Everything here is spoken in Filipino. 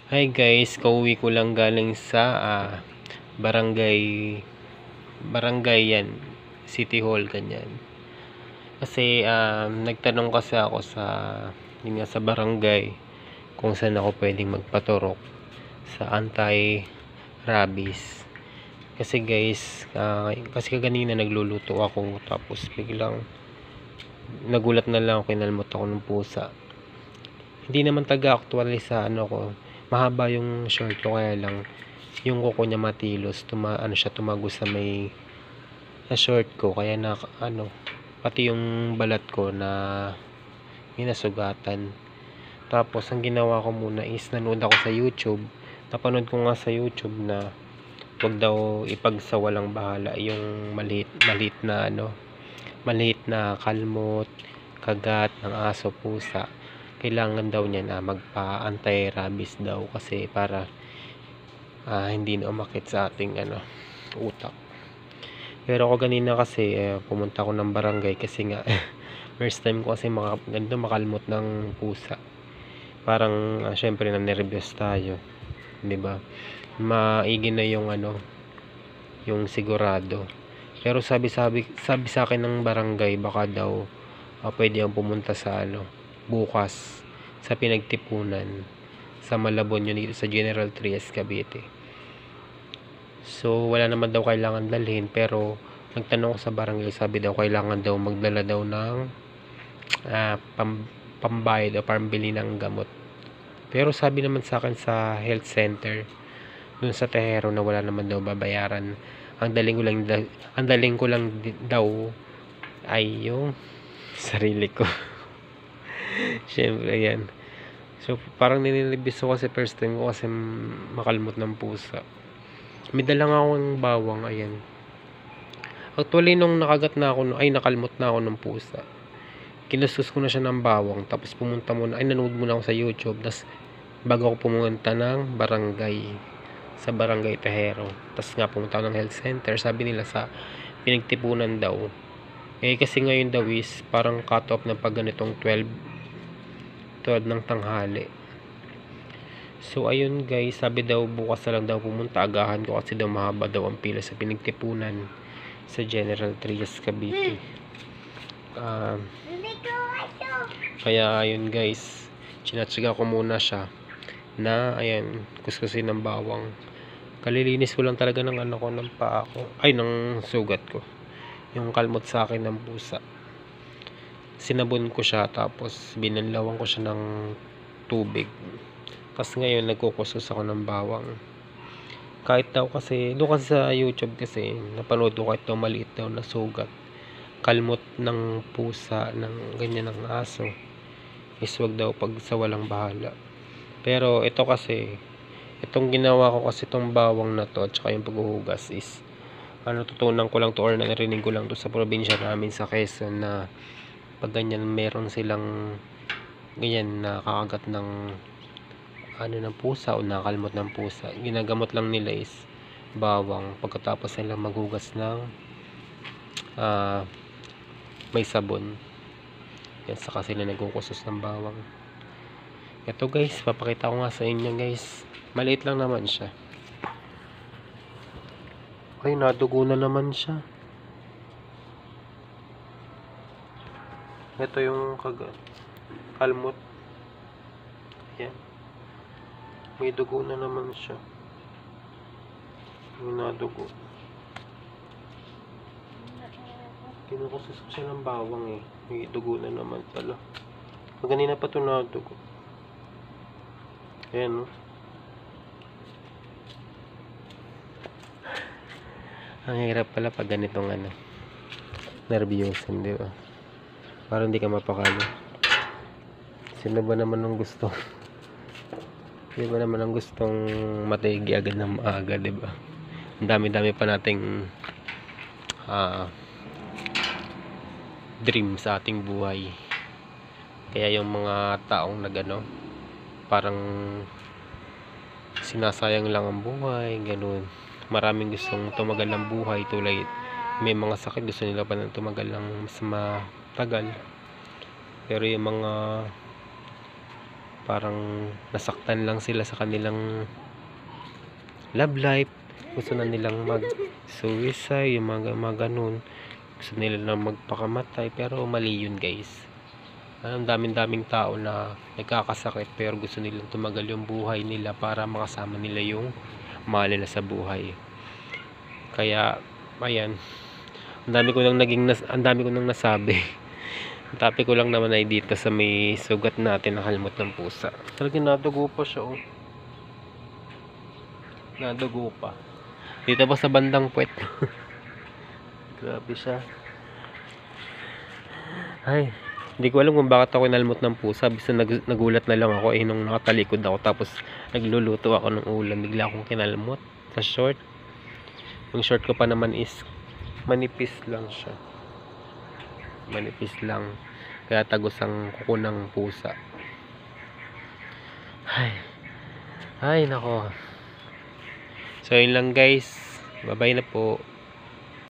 Hi guys, kauwi ko lang galing sa barangay barangay yan, City Hall ganyan. Kasi nagtanong kasi ako sa yun nga, sa barangay kung saan ako pwedeng magpaturok sa anti-rabies. Kasi guys, kasi kanina nagluluto ako tapos biglang nagulat na lang ako, kinalmot ako ng pusa. Hindi naman taga-actually sa ko, mahaba yung short ko, kaya lang yung kuko niya matilos, tumagos sa may sa short ko, kaya pati yung balat ko na minasugatan. Tapos ang ginawa ko muna is nanood ako sa YouTube. Napanood ko nga sa YouTube na wag daw ipagsawalang bahala yung maliit na kalmot, kagat ng aso, pusa. Kailangan daw niya na magpa-anti-rabies daw kasi para hindi na umakit sa ating utak. Pero ako kanina kasi pumunta ako ng barangay kasi nga first time ko kasi ganito makalmot ng pusa. Parang syempre na-nervous tayo, 'di ba? Maigi na yung yung sigurado. Pero sabi sa akin ng barangay, baka daw pwede ang pumunta sa bukas sa pinagtipunan sa Malabon, yun dito sa General Trias, Cavite. So wala naman daw kailangan dalhin, pero nagtanong ko sa barangay, sabi daw kailangan daw magdala daw ng pambayad o pambili ng gamot. Pero sabi naman sa akin sa health center dun sa Tehero na wala naman daw babayaran. Ang daling ko lang daw ay yung sarili ko. Syempre yan. So parang ninilibis ko kasi first time ko kasi makalmot ng pusa. May dala nga akong bawang, ayan. Actually nung nakalmot na ako ng pusa, kinuskus ko na siya ng bawang, tapos nanood muna ako sa YouTube, tapos bago ako pumunta ng sa barangay Tehero. Tapos nga pumunta ako ng health center, sabi nila sa pinagtipunan daw. Kasi ngayon daw is parang cut off na pag ganitong 12 ng tanghali. So ayun guys, sabi daw bukas na lang daw pumunta, agahan ko kasi daw mahaba daw ang pila sa pinagtipunan sa General Trias, Cavite. Kaya ayun guys, chinatsaga ko muna siya na ayan, kuskusin ng bawang. Kalilinis ko lang talaga ng ng paa ko, ng sugat ko, yung kalmot sa akin ng pusa. Sinabon ko siya, tapos binanlawan ko siya ng tubig. Tapos ngayon nagkukusos ako ng bawang. Kahit daw kasi doon kasi sa YouTube kasi napanood ko, kahit daw maliit daw na sugat, kalmot ng pusa, ng ganyan ng aso, is wag daw pagsawalang bahala. Pero ito kasi, itong ginawa ko kasi, itong bawang na to at saka yung paghuhugas is tutunan ko lang to, or narinig ko lang to sa probinsya namin sa Quezon, na pag ganyan meron silang ganyan na kakagat ng ng pusa o nakalmot ng pusa, ginagamot lang nila is bawang, pagkatapos nila maghugas ng may sabon. Yan, saka sila nagkukusos ng bawang. Ito guys, papakita ko nga sa inyo guys, maliit lang naman siya. Ay, nadugo na naman siya. Ito yung kalmot. Yan, may dugo na naman siya. May nadugo. Kinukusos ko siya ng bawang may dugo na naman pala. Ganina pa ito nadugo. Ayan, ang hirap pala pag ganitong nervyosin, di ba? Parang hindi ka mapakali. Sino ba naman ang gusto? Sino ba naman ang gustong matigi agad na maaga, di ba? Ang dami-dami pa nating dream sa ating buhay. Kaya yung mga taong parang sinasayang lang ang buhay, ganun. Maraming gustong tumagal ng buhay, tulad may mga sakit, gusto nila pa na tumagal ng mas matagal. Pero yung mga parang nasaktan lang sila sa kanilang love life, gusto na nilang mag suicide, yung mga ganun, gusto nila na magpakamatay, pero mali yun guys. Ang daming tao na nagkakasakit pero gusto nilang tumagal yung buhay nila para makasama nila yung mahal nila sa buhay. Kaya ayan, ang dami ko nang nasabi. Ang topic ko lang naman ay dito sa may sugat natin ng halmot ng pusa. Talagang nadugo pa siya, oh. Nadugo pa. Dito pa sa bandang puwet. Grabe siya. Ay, hindi ko alam kung bakit ako inalmot ng pusa. Basta nagulat na lang ako nung nakatalikod ako. Tapos nagluluto ako ng ulam. Bigla akong kinalmot sa short. Yung short ko pa naman is manipis lang siya. Manipis lang, kaya tagos ang kuko ng pusa. Ay nako. So yun lang guys, bye bye na po.